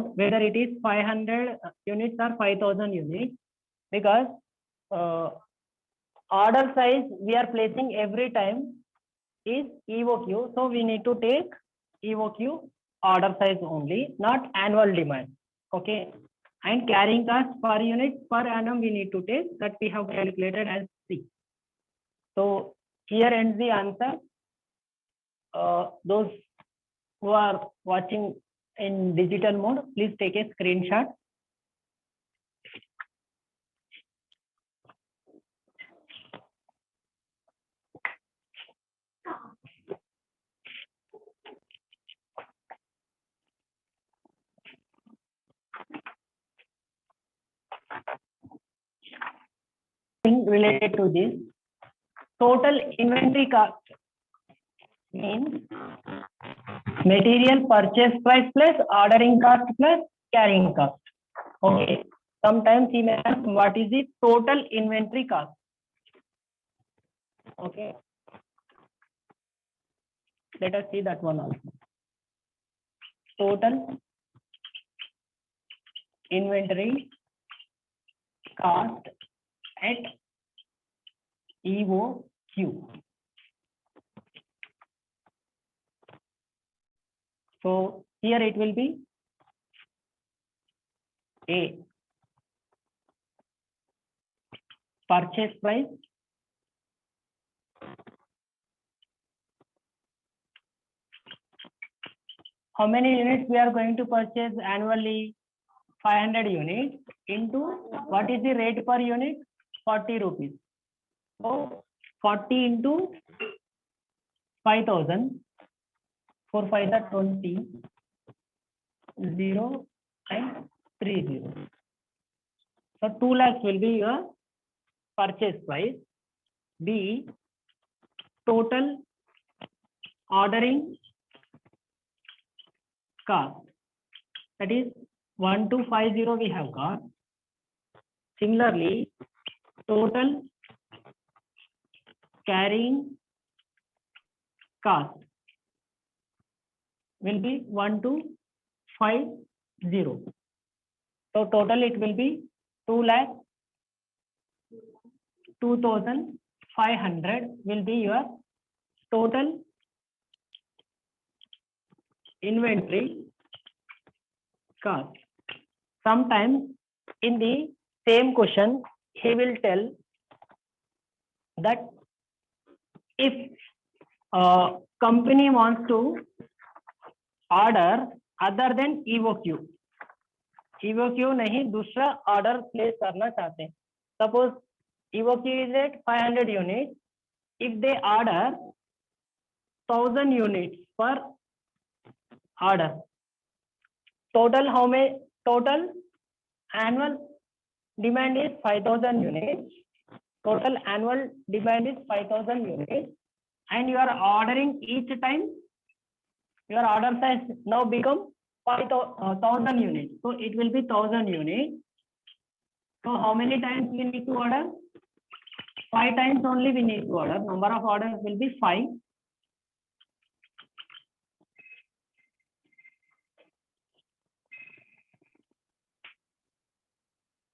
whether it is 500 units or 5000 units, because order size we are placing every time is EOQ. So we need to take EOQ order size only, not annual demand. Okay. And carrying cost per unit per annum we need to take, that we have calculated as C. So here ends the answer. Those who are watching in digital mode, please take a screenshot. Related to this, total inventory cost means material purchase price plus ordering cost plus carrying cost. Okay. Sometimes he may ask what is the total inventory cost. Okay. Let us see that one also. Total inventory cost at EOQ. So here it will be A, purchase price how many units we are going to purchase annually, 500 units, into what is the rate per unit, 40 rupees. So 40 into 5000, 4 5 are 20, 0 and 30. So 2 lakhs will be your purchase price. B, total ordering cost, that is 1250 we have got. Similarly, total carrying cost will be 1250. So total it will be 2,02,500 will be your total inventory cost. Sometimes in the same question, he will tell that if a company wants to order other than EOQ, EOQ नहीं दूसरा order place करना चाहते हैं. Suppose EOQ is at 500 units. If they order 1000 units per order, total how many? Total annual demand is 5000 units. Total annual demand is 5000 units, and you are ordering each time. Your order size now become 1000 units. So it will be 1000 units. So how many times we need to order? 5 times only we need to order. Number of orders will be 5.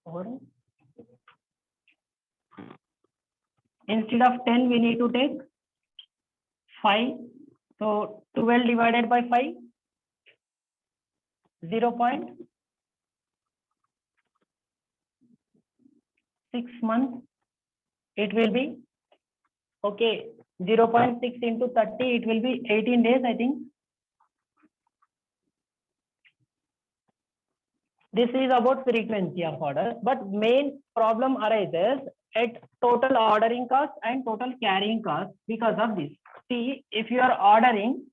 Or instead of 10, we need to take 5. So 12 divided by 5, 0.6 months. It will be okay. 0.6 into 30, it will be 18 days, I think. This is about frequency of orders, but main problem arises at total ordering cost and total carrying cost because of this. See, if you are ordering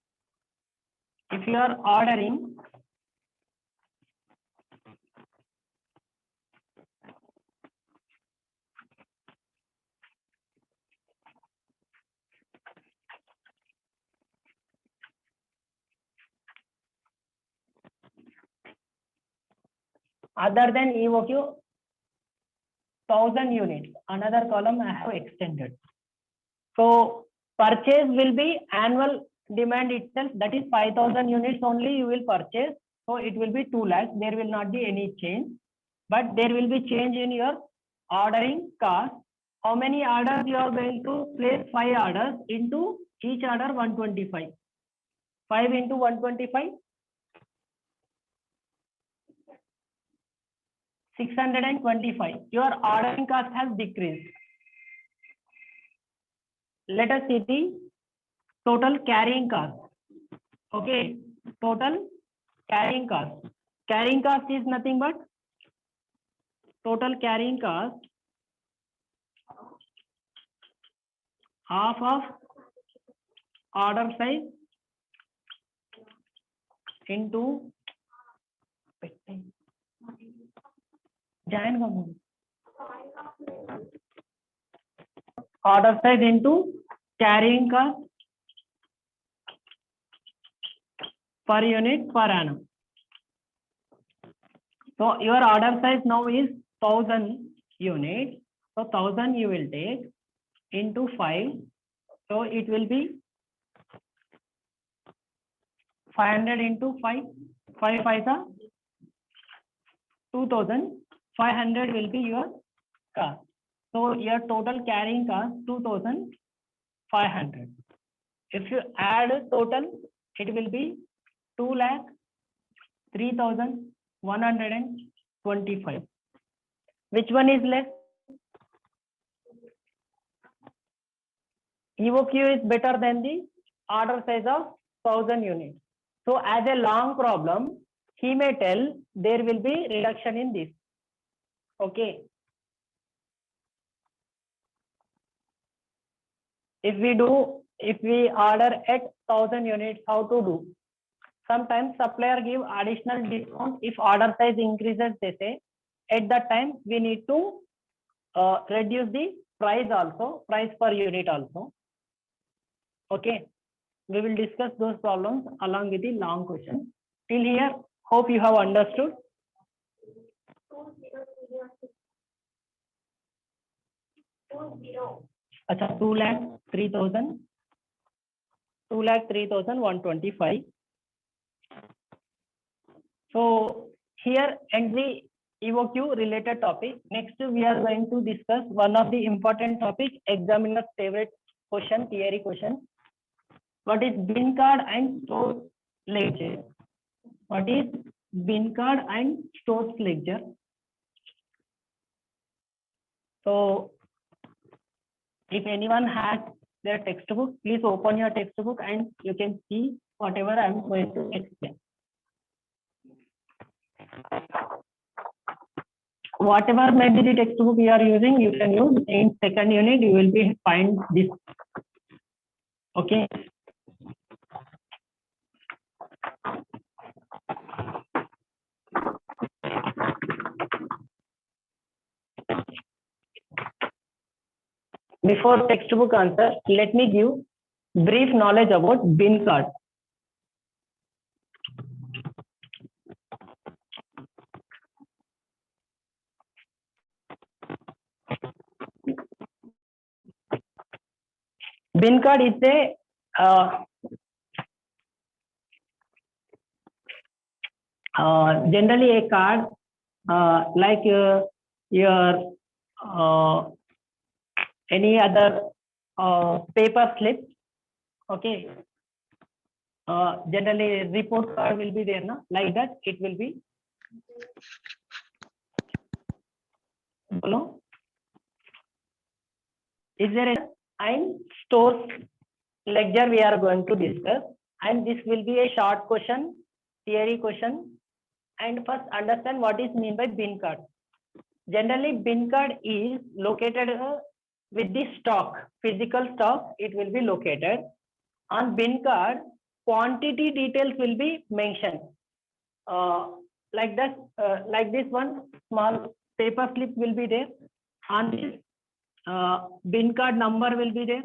other than EOQ 1000 units, another column I have extended. So purchase will be annual demand itself, that is 5000 units only you will purchase. So it will be 2 lakhs. There will not be any change, but there will be change in your ordering cost. How many orders you are going to place? 5 orders into each order 125. 5 into 125, 625. Your ordering cost has decreased. Let us see the total carrying cost. Okay, total carrying cost. Carrying cost is nothing but total carrying cost half of order size into order size into carrying cost per unit per annum. So your order size now is 1000 units. So 1000 you will take into 5. So it will be 500 into 5. 5 paisa. 2500 will be your cost. So your total carrying cost 2500. If you add total, it will be 2,03,125. Which one is less? EOQ is better than the order size of 1000 units. So as a long problem, he may tell there will be reduction in this. Okay. If we order at 1000 units, how to do? Sometimes supplier give additional discount if order size increases, they say. At that time, we need to reduce the price also, price per unit also. Okay. We will discuss those problems along with the long question. Till here, hope you have understood. Acha, 2,03,125. So here ends the EOQ related topic. Next, we are going to discuss one of the important topic, examiner's favorite question, theory question. What is bin card and Stokes ledger? What is bin card and Stokes ledger? So if anyone has their textbook, please open your textbook and you can see whatever I am going to explain. Whatever may be the textbook you are using, you can use. In second unit, you will be find this. Okay. Before textbook answer, let me give brief knowledge about bin card. Bin card is a generally a card like your any other paper slip. Okay. Generally report card will be there, na? Like that it will be. Hello? Is there a and Stokes ledger we are going to discuss, and this will be a short question, theory question. And first understand what is mean by bin card. Generally bin card is located with the stock, physical stock, it will be located. On bin card, quantity details will be mentioned. Like that, like this one, small paper slip will be there. On this, bin card number will be there.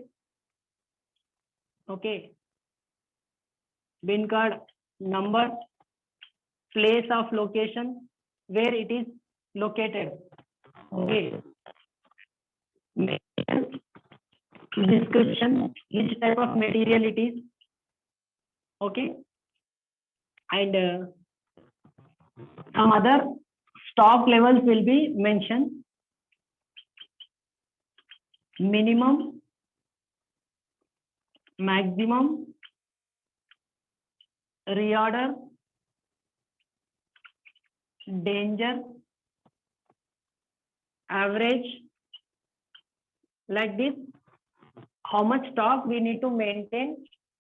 Okay. Bin card number, place of location, where it is located. Okay. Description, which type of material it is. Okay. And some other stock levels will be mentioned. Minimum, maximum, reorder, danger, average, like this. How much stock we need to maintain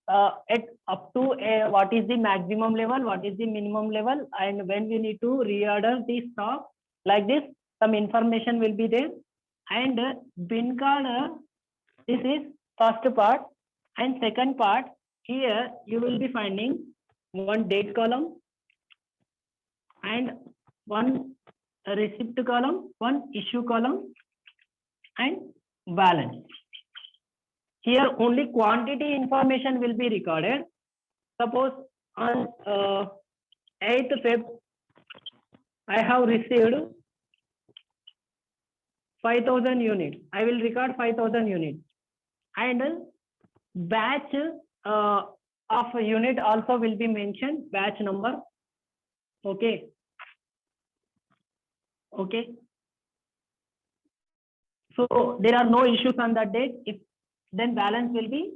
at up to what is the maximum level, what is the minimum level, and when we need to reorder the stock, like this. Some information will be there. And bin card, this is first part, and second part, here you will be finding one date column and one receipt column, one issue column, and balance. Here only quantity information will be recorded. Suppose on 8th Feb, I have received 5,000 units. I will record 5,000 units. And batch of a unit also will be mentioned, batch number. Okay. Okay. So there are no issues on that date. If then balance will be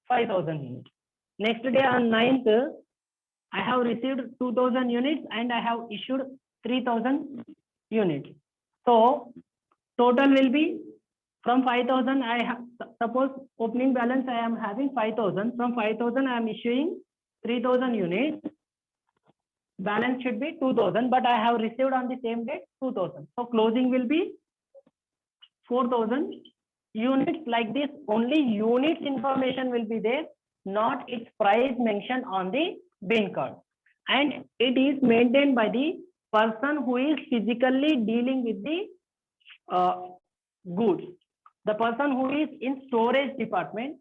5,000 units. Next day on 9th, I have received 2,000 units and I have issued 3,000 units. So total will be from 5,000. I have, suppose opening balance I am having 5,000. From 5,000 I am issuing 3,000 units. Balance should be 2,000, but I have received on the same date 2,000. So closing will be 4,000 units. Like this, only units information will be there, not its price mentioned on the bin card. And it is maintained by the person who is physically dealing with the goods. The person who is in storage department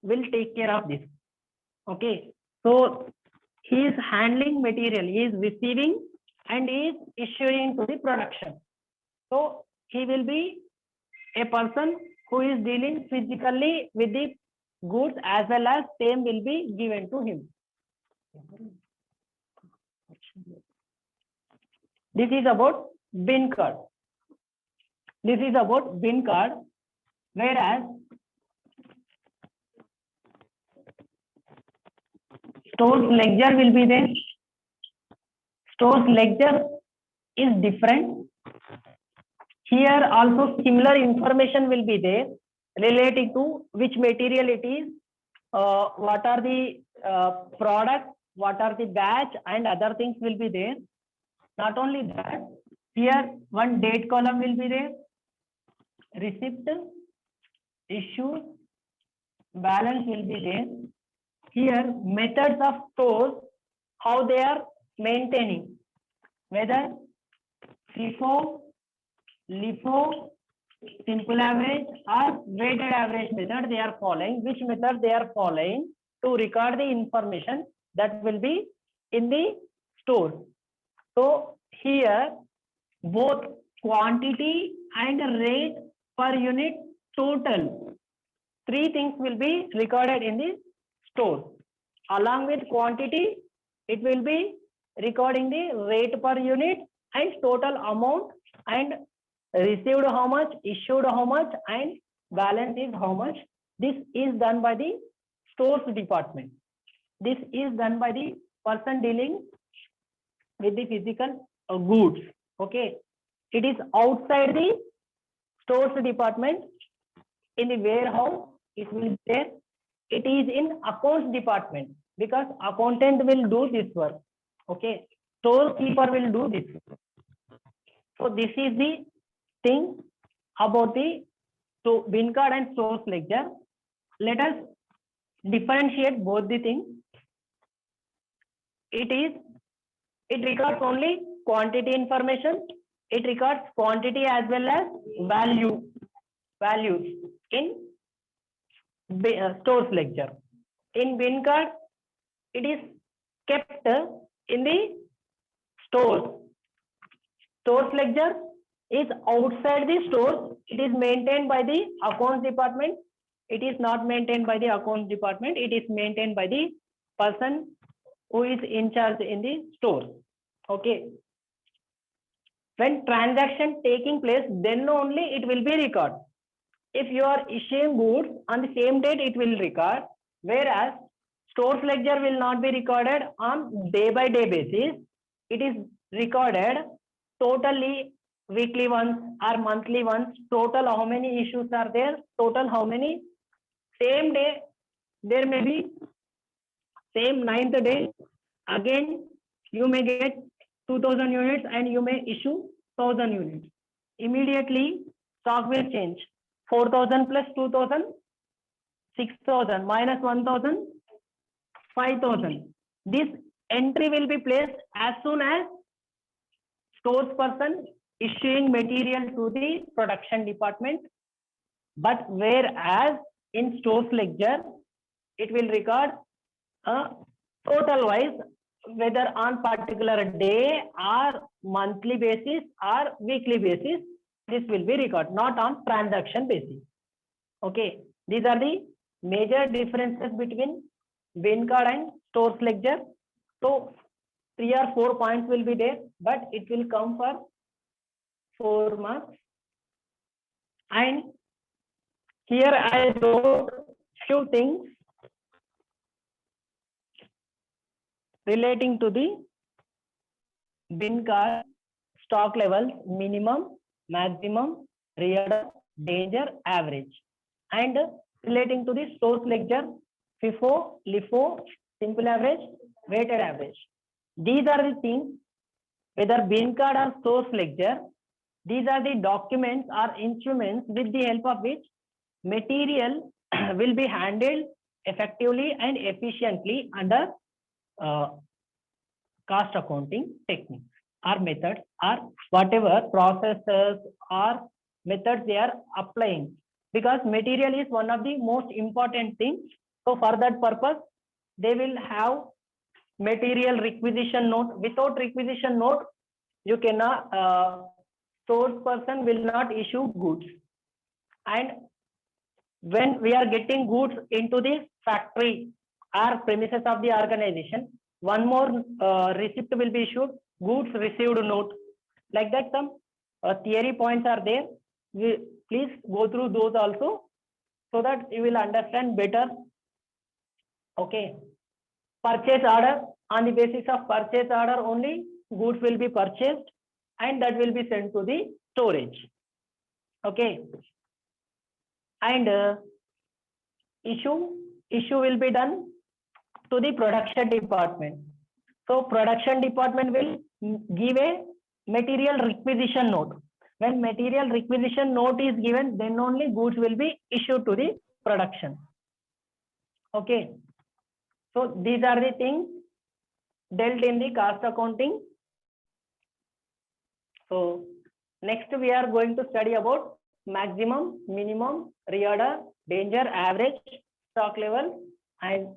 will take care of this. Okay. So he is handling material, he is receiving and he is issuing to the production. So he will be a person who is dealing physically with the goods, as well as same will be given to him. This is about bin card. This is about bin card, whereas stores ledger will be there. Stores ledger is different. Here also similar information will be there relating to which material it is, what are the products, what are the batch, and other things will be there. Not only that, here one date column will be there, receipt, issue, balance will be there. Here methods of stores, how they are maintaining, whether FIFO, LIFO, simple average or weighted average method they are following, which method they are following to record the information that will be in the store. So here both quantity and rate per unit total, three things will be recorded in the store. Along with quantity, it will be recording the rate per unit and total amount, and received how much, issued how much, and balance is how much. This is done by the stores department. This is done by the person dealing with the physical goods. Okay. It is outside the stores department. In the warehouse, it will be there. It is in accounts department, because accountant will do this work. Okay. Storekeeper will do this. So this is the thing about the bin card and stores ledger. Let us differentiate both the things. It records only quantity information. It records quantity as well as values in stores ledger. In bin card, it is kept in the stores. Stores ledger is outside the stores. It is maintained by the accounts department. It is not maintained by the accounts department. It is maintained by the person who is in charge in the store. Okay. When transaction taking place, then only it will be record. If you are issuing goods on the same date, it will record. Whereas stores ledger will not be recorded on day by day basis. It is recorded totally weekly ones or monthly ones. Total how many issues are there? Total how many? Same day there may be same 9th day. Again you may get 2000 units and you may issue 1000 units. Immediately stock will change. 4000 plus 2000, 6000 minus 1000, 5000. This entry will be placed as soon as stores person issuing material to the production department. But whereas in stores ledger, it will record total wise, whether on particular day or monthly basis or weekly basis, this will be recorded, not on transaction basis. Okay, these are the major differences between bin card and stores ledger. So 3 or 4 points will be there, but it will come for 4 marks. And here I wrote few things relating to the bin card stock levels, minimum, maximum, reorder, danger, average, and relating to the stores ledger, FIFO, LIFO, simple average, weighted average. These are the things, whether bin card or stores ledger, these are the documents or instruments with the help of which material will be handled effectively and efficiently under cost accounting techniques or methods or whatever processes or methods they are applying, because material is one of the most important things. So for that purpose, they will have material requisition note. Without requisition note, you cannot, source person will not issue goods. And when we are getting goods into the factory or premises of the organization, one more receipt will be issued, goods received note. Like that, some theory points are there. Please go through those also, so that you will understand better. Okay. Purchase order, on the basis of purchase order only goods will be purchased and that will be sent to the storage. Okay. And issue will be done to the production department. So production department will give a material requisition note. When material requisition note is given, then only goods will be issued to the production. Okay. So these are the things dealt in the cost accounting. So next we are going to study about maximum, minimum, reorder, danger, average, stock level, and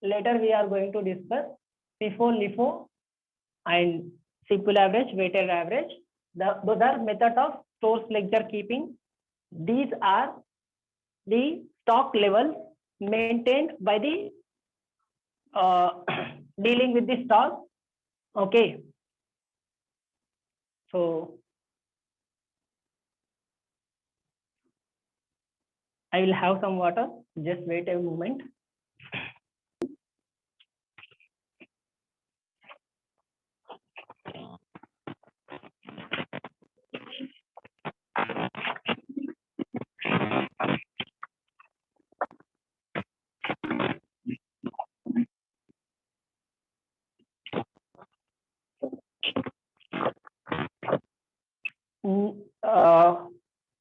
later we are going to discuss FIFO, LIFO, and simple average, weighted average. Those are methods of stores ledger keeping. These are the stock levels maintained by the dealing with the stock. Okay. So I will have some water. Just wait a moment.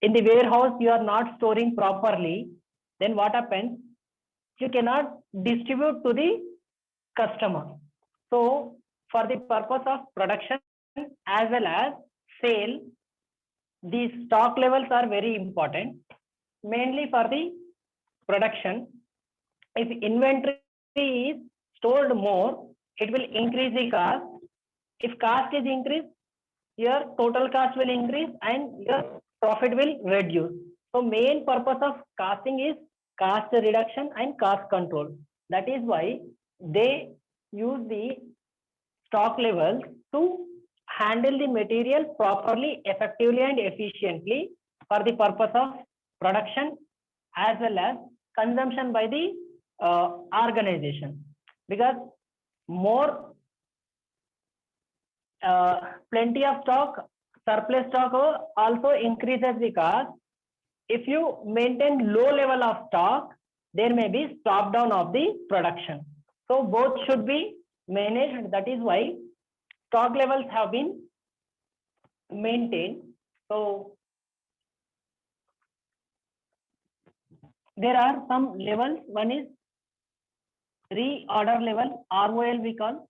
In the warehouse, you are not storing properly, then what happens? You cannot distribute to the customer. So for the purpose of production as well as sale, these stock levels are very important, mainly for the production. If inventory is stored more, it will increase the cost. If cost is increased, your total cost will increase and your profit will reduce. So main purpose of costing is cost reduction and cost control. That is why they use the stock levels to handle the material properly, effectively, and efficiently for the purpose of production as well as consumption by the organization. Because more plenty of stock, surplus stock also increases the cost. If you maintain low level of stock, there may be stop down of the production. So both should be managed. That is why stock levels have been maintained. So there are some levels. One is reorder level, ROL we call.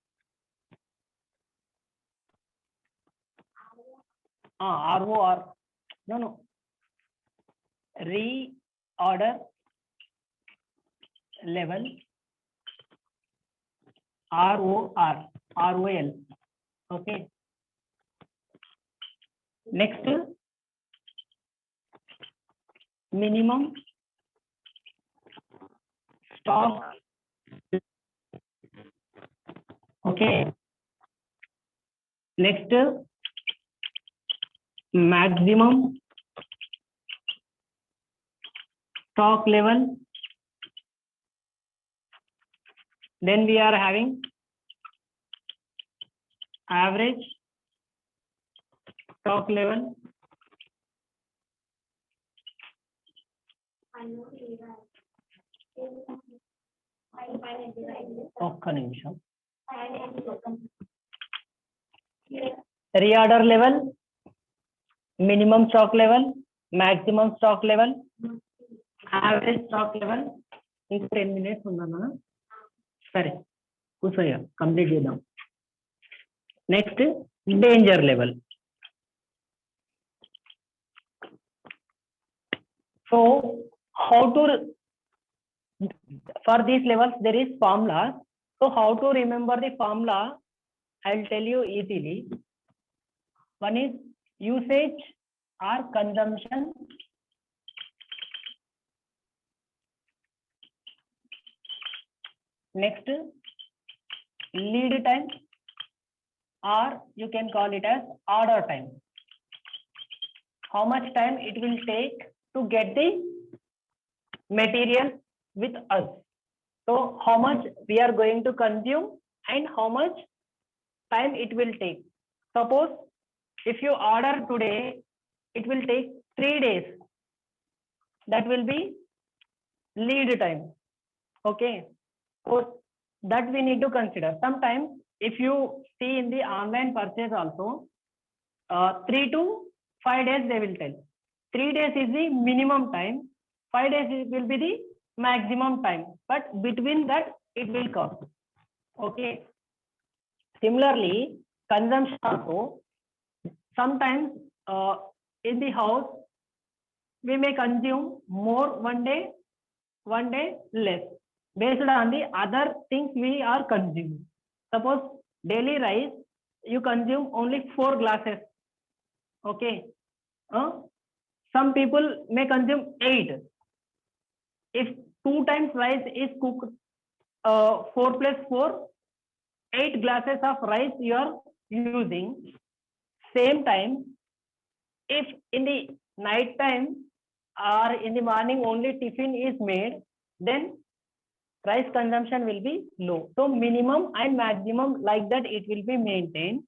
ROR. No. Reorder level, ROL. Okay. Next, minimum stock. Okay. Next, maximum stock level. Then we are having average stock level. ఒక్క నిమిషం. Reorder level, minimum stock level, maximum stock level, average stock level. ఇంకా 10 minutes ఉందన్నా. సరే కూర్చోయ్యా, complete చేద్దాం. Next danger level. So how to, for these levels there is formula. So how to remember the formula? I'll tell you easily. One is usage or consumption. Next, lead time, or you can call it as order time. How much time it will take to get the material with us. So how much we are going to consume and how much time it will take. Suppose if you order today, it will take 3 days. That will be lead time. Okay. So that we need to consider. Sometimes if you see in the online purchase also, 3 to 5 days they will tell. 3 days is the minimum time. 5 days will be the maximum time. But between that it will cost. Okay. Similarly, consumption also. Sometimes in the house we may consume more one day less, based on the other things we are consuming. Suppose daily rice you consume only 4 glasses. Okay. Some people may consume 8. If 2 times rice is cooked, 4 plus 4, 8 glasses of rice you are using. Same time, if in the night time or in the morning only tiffin is made, then rice consumption will be low. So minimum and maximum like that it will be maintained.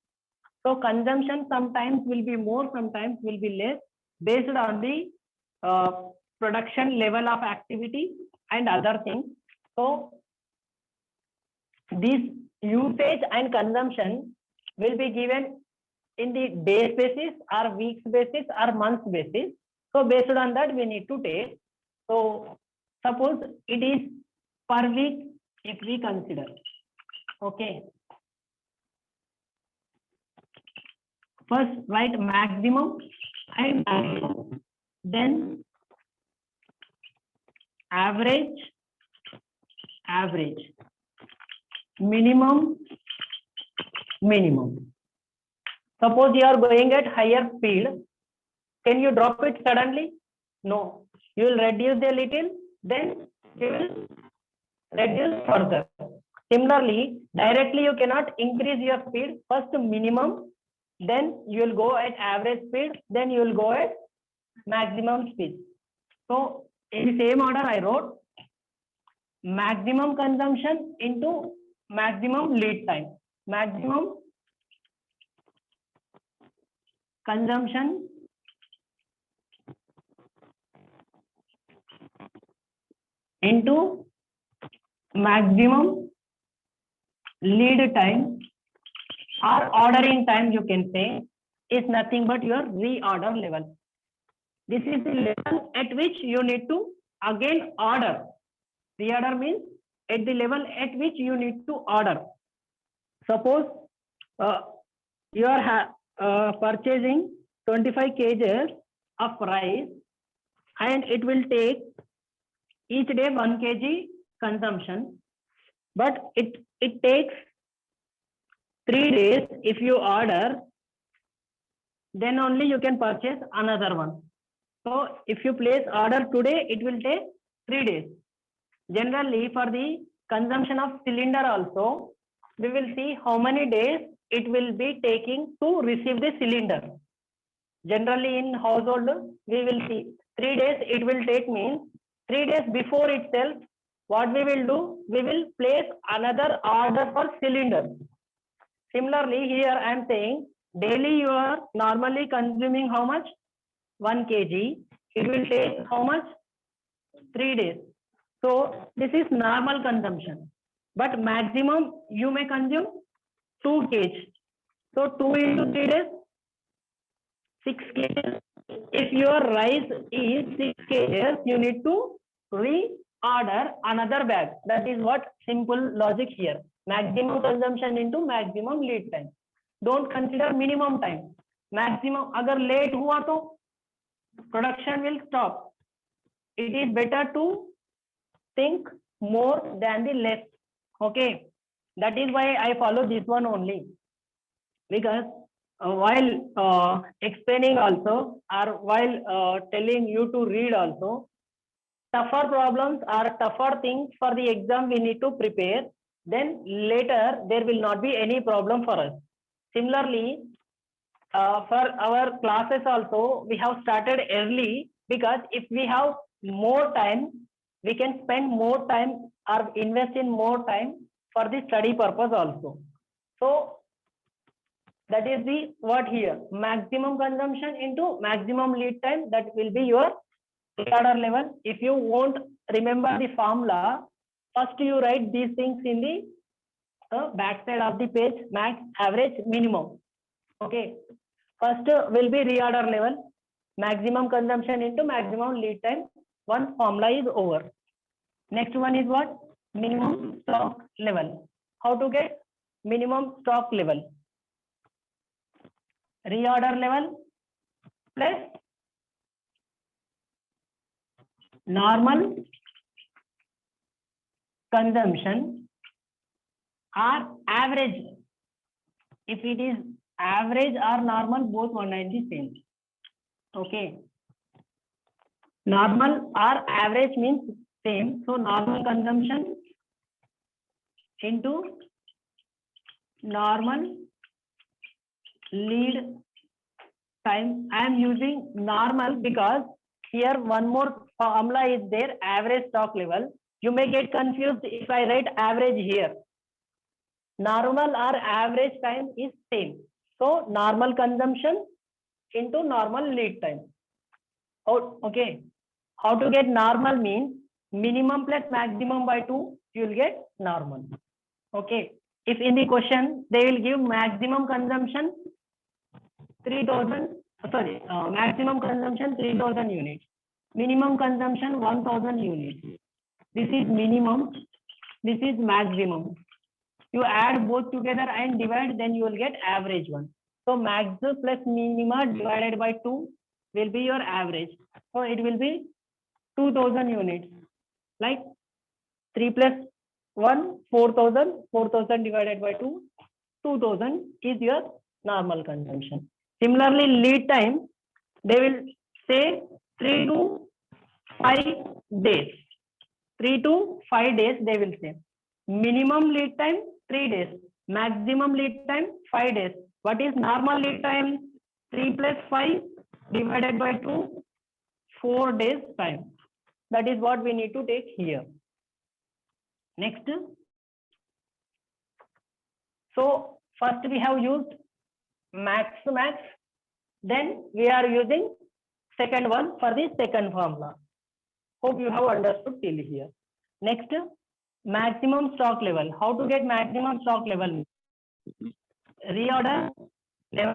So consumption sometimes will be more, sometimes will be less, based on the production level of activity and other things. So this usage and consumption will be given in the days basis or weeks basis or months basis. So based on that we need to take. So suppose it is per week if we consider. Okay. First write maximum and minimum. Then average, minimum. Suppose you are going at higher speed, can you drop it suddenly? No, you will reduce a little, then you will reduce further. Similarly, directly you cannot increase your speed. First minimum, then you will go at average speed, then you will go at maximum speed. So in the same order I wrote maximum consumption into maximum lead time. Maximum consumption into maximum lead time or ordering time, you can say, is nothing but your reorder level. This is the level at which you need to again order. Reorder means at the level at which you need to order. Suppose you are purchasing 25 kgs of rice and it will take each day 1 kg consumption, but it takes 3 days. If you order, then only you can purchase another one. So if you place order today, it will take 3 days. Generally, for the consumption of cylinder also, we will see how many days it will be taking to receive the cylinder. Generally, in household, we will see 3 days it will take, means 3 days before itself, what we will do, we will place another order for cylinder. Similarly, here I am saying daily you are normally consuming how much? 1 kg. It will take how much? 3 days. So this is normal consumption. But maximum you may consume 2 kg. So 2 into 3 days, 6 kg. If your rice is 6 kg, you need to reorder another bag. That is what simple logic here. Maximum consumption into maximum lead time. Don't consider minimum time. Maximum, agar late hua to production will stop. It is better to think more than the less. Okay, that is why I follow this one only, because while explaining also, or while telling you to read also, tougher problems or tougher things for the exam we need to prepare, then later there will not be any problem for us. Similarly, for our classes also, we have started early, because if we have more time, we can spend more time or invest in more time for the study purpose also. So that is the what here, maximum consumption into maximum lead time, that will be your reorder level. If you won't remember the formula, first you write these things in the back side of the page: max, average, minimum. Okay, first will be reorder level, maximum consumption into maximum lead time. One formula is over. Next one is what? Minimum stock level. How to get minimum stock level? Reorder level plus normal consumption or average. If it is average or normal, both 190 same. Okay. Normal or average means same. So normal consumption into normal lead time. I am using normal because here one more formula is there, average stock level. You may get confused if I write average here. Normal or average time is same. So normal consumption into normal lead time. Oh, okay. How to get normal means minimum plus maximum by 2, you will get normal. Okay. If in the question they will give maximum consumption 3000, sorry, maximum consumption 3000 units, minimum consumption 1000 units. This is minimum, this is maximum. You add both together and divide, then you will get average one. So max plus minima divided by 2 will be your average. So it will be 2000 units. Like 3 plus 1, 4000, 4000 divided by 2, 2000 is your normal consumption. Similarly, lead time, they will say 3 to 5 days. 3 to 5 days they will say. minimum lead time 3 days, maximum lead time 5 days. What is normal lead time? 3 plus 5 divided by 2, 4 days time. That is what we need to take here. Next, so first we have used max, then we are using second one for the second formula. Hope you have understood till here. Next, maximum stock level. How to get maximum stock level? Reorder level,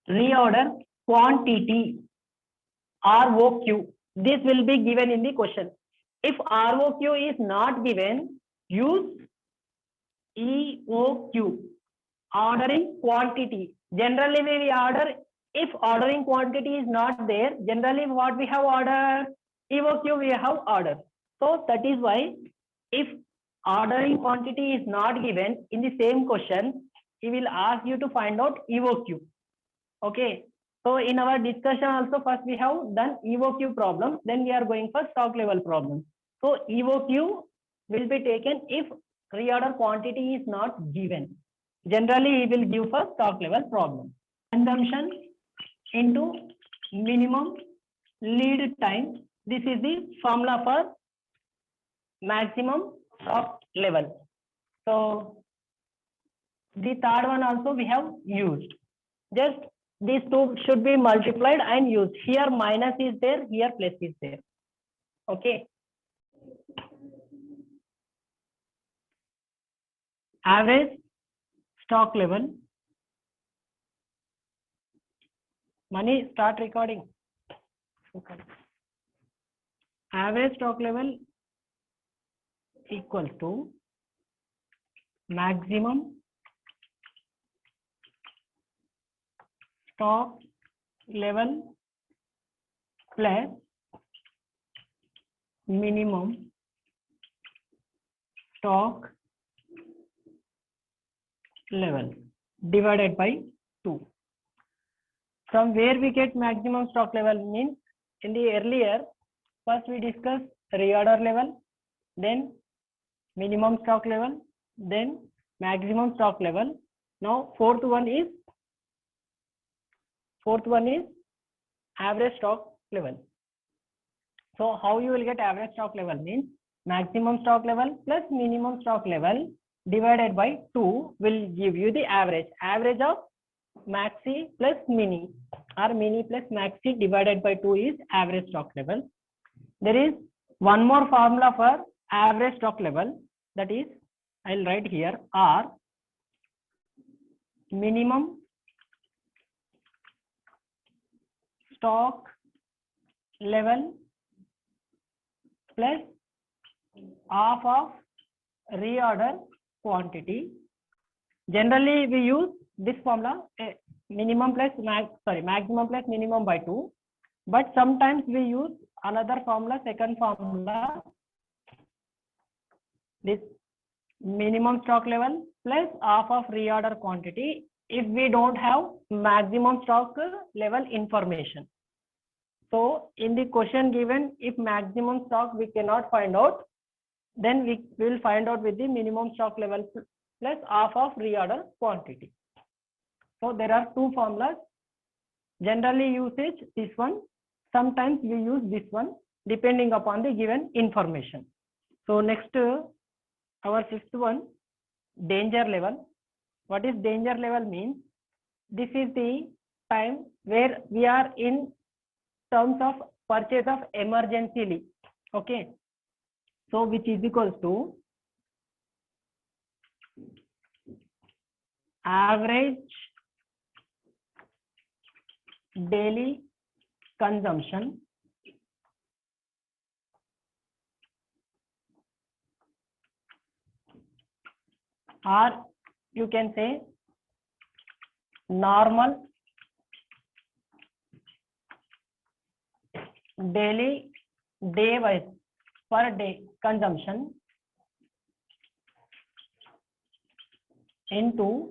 reorder quantity, ROQ. This will be given in the question. If ROQ is not given, use EOQ, ordering quantity. Generally, we order, if ordering quantity is not there, generally what we have ordered, EOQ we have ordered. So that is why if ordering quantity is not given in the same question, he will ask you to find out EOQ. Okay. So in our discussion also, first we have done EOQ problem, then we are going for stock level problem. So EOQ will be taken if reorder quantity is not given. Generally, he will give for stock level problem. Consumption into minimum lead time. This is the formula for maximum stock level. So the third one also we have used. Just these two should be multiplied and used. Here minus is there, here plus is there. Okay. Average stock level. Money, start recording. Okay. Average stock level equals to maximum stock level plus minimum stock level divided by 2. From where we get maximum stock level means in the earlier, first we discussed reorder level, then minimum stock level, then maximum stock level. Now fourth one is average stock level. So how you will get average stock level means maximum stock level plus minimum stock level divided by 2 will give you the average. Average of maxi plus mini or mini plus maxi divided by 2 is average stock level. There is one more formula for average stock level, that is, I'll write here, R minimum stock level plus half of reorder quantity. Generally we use this formula, minimum plus maximum plus minimum by 2, but sometimes we use another formula, second formula, this minimum stock level plus half of reorder quantity if we don't have maximum stock level information. So in the question given, if maximum stock we cannot find out, then we will find out with the minimum stock level plus half of reorder quantity. So there are two formulas. Generally usage this one, sometimes we use this one depending upon the given information. So next, our fifth one, danger level. What is danger level means? This is the time where we are in terms of purchase of emergency. Okay. So which is equals to average daily consumption or you can say normal daily day wise per day consumption into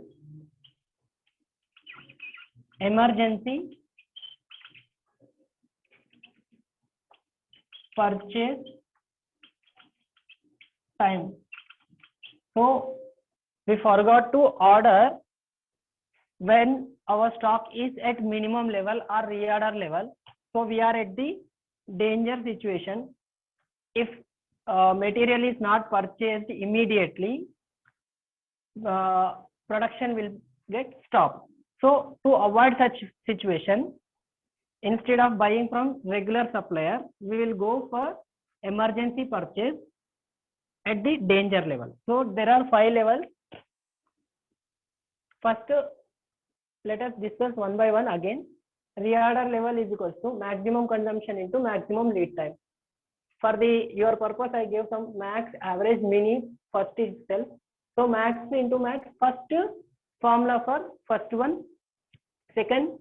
emergency purchase time. So we forgot to order when our stock is at minimum level or reorder level. So we are at the danger situation. If material is not purchased immediately, production will get stopped. So to avoid such situation, instead of buying from regular supplier, we will go for emergency purchase at the danger level. So there are 5 levels. First, let us discuss one by one again. Reorder level is equals to maximum consumption into maximum lead time. For your purpose, I gave some max, average, mini first itself. So max into max, first formula for first one. Second,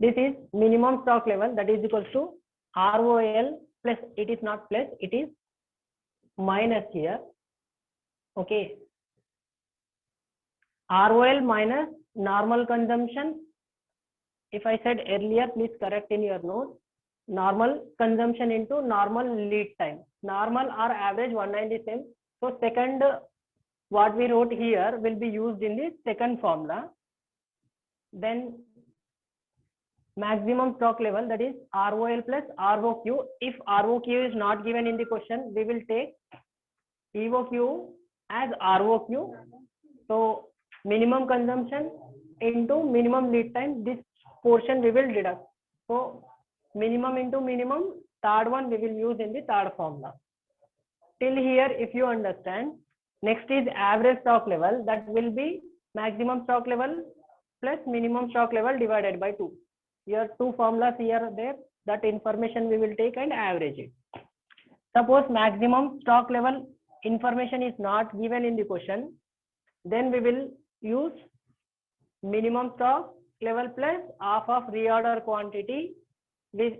this is minimum stock level, that is equals to ROL plus, it is not plus, it is minus here. Okay. ROL minus normal consumption. If I said earlier, please correct in your notes. Normal consumption into normal lead time. Normal or average 197. So second, what we wrote here will be used in the second formula. Then maximum stock level, that is ROL plus ROQ. If ROQ is not given in the question, we will take EOQ as ROQ. So minimum consumption into minimum lead time, this portion we will deduct. So minimum into minimum, third one we will use in the third formula. Till here, if you understand. Next is average stock level, that will be maximum stock level plus minimum stock level divided by 2. Here 2 formulas here are there, that information we will take and average it. Suppose maximum stock level information is not given in the question, then we will use minimum stock level plus half of reorder quantity. With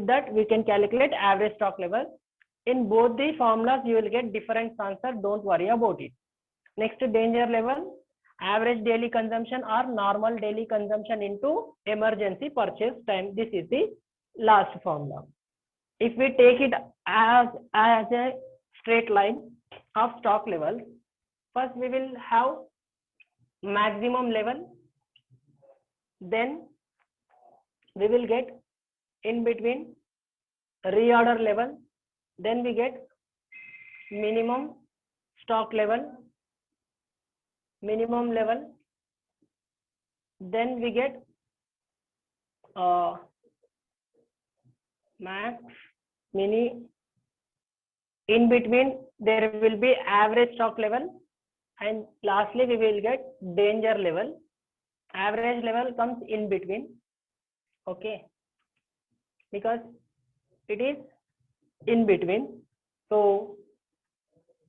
that we can calculate average stock level. In both the formulas you will get different answer, don't worry about it. Next, danger level, average daily consumption or normal daily consumption into emergency purchase time. This is the last formula. If we take it as a straight line of stock levels, first we will have maximum level, then we will get in between reorder level, then we get minimum stock level, minimum level, then we get max, mini, in between there will be average stock level, and lastly we will get danger level. Average level comes in between, okay, because it is in between. So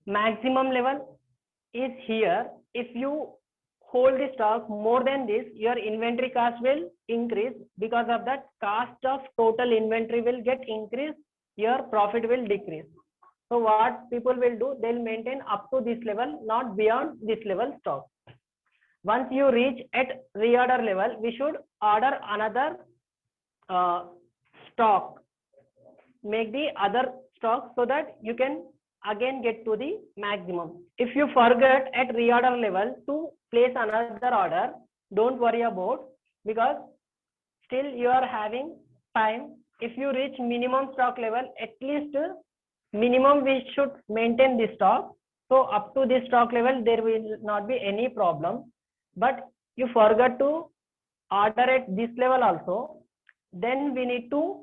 maximum level is here. If you hold the stock more than this, your inventory cost will increase. Because of that, cost of total inventory will get increased, your profit will decrease. So what people will do, they'll maintain up to this level, not beyond this level stock. Once you reach at reorder level, we should order another stock, make the other stock, so that you can again get to the maximum. If you forget at reorder level to place another order, don't worry about, because still you are having time. If you reach minimum stock level, at least minimum we should maintain the stock. So up to this stock level there will not be any problem. But you forgot to order at this level also, then we need to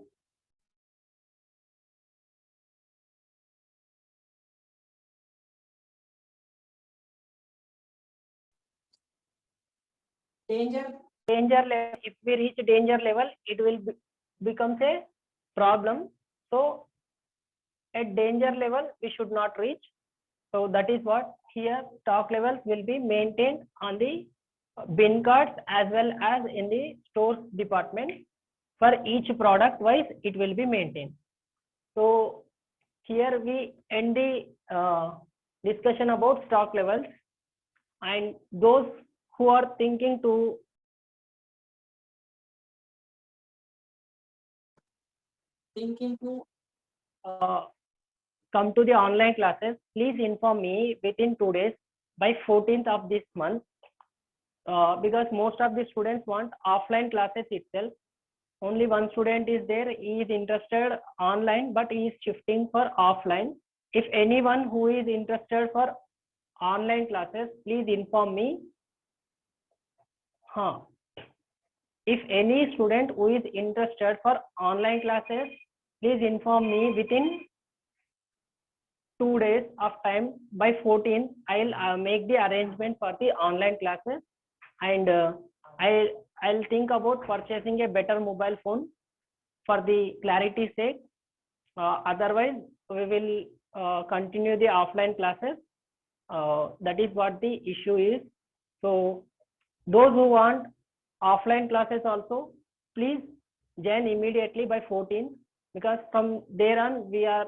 danger level. If we reach danger level, it will becomes a problem. So at danger level we should not reach. So that is what here stock levels will be maintained on the bin cards as well as in the stores department. For each product wise it will be maintained. So here we end the discussion about stock levels, and those who are thinking to come to the online classes, please inform me within 2 days by 14th of this month, because most of the students want offline classes itself. Only one student is there, he is interested online, but he is shifting for offline. If anyone who is interested for online classes, please inform me. If any student who is interested for online classes, please inform me within 2 days of time. By 14th, I'll make the arrangement for the online classes, and I'll think about purchasing a better mobile phone for the clarity sake. Otherwise, we will continue the offline classes. That is what the issue is. So those who want offline classes also, please join immediately by 14th, because from there on we are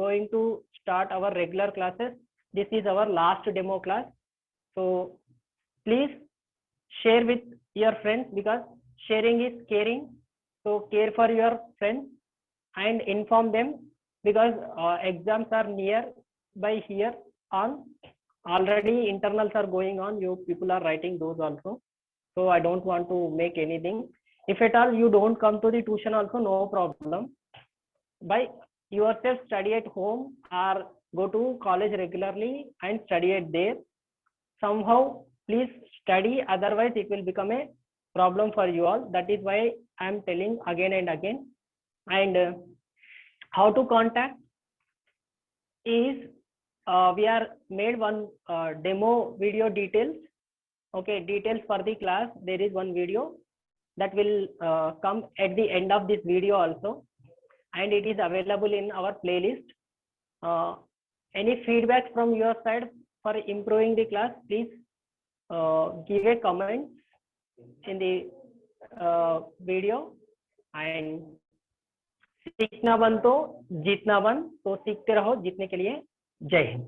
going to start our regular classes. This is our last demo class. So please share with your friends, because sharing is caring. So care for your friends and inform them, because exams are near by here on. Already internals are going on, you people are writing those also. So I don't want to make anything. If at all you don't come to the tuition also, no problem. By yourself study at home or go to college regularly and study it there. Somehow please study, otherwise it will become a problem for you all. That is why I am telling again and again. And how to contact is, we are made one demo video details. Okay, details for the class. There is one video that will come at the end of this video also, and it is available in our playlist. Any feedback from your side for improving the class, please give a comment in the video. And सीखना बन तो जीतना बन, तो सीखते रहो जीतने के लिए। जय हिंद।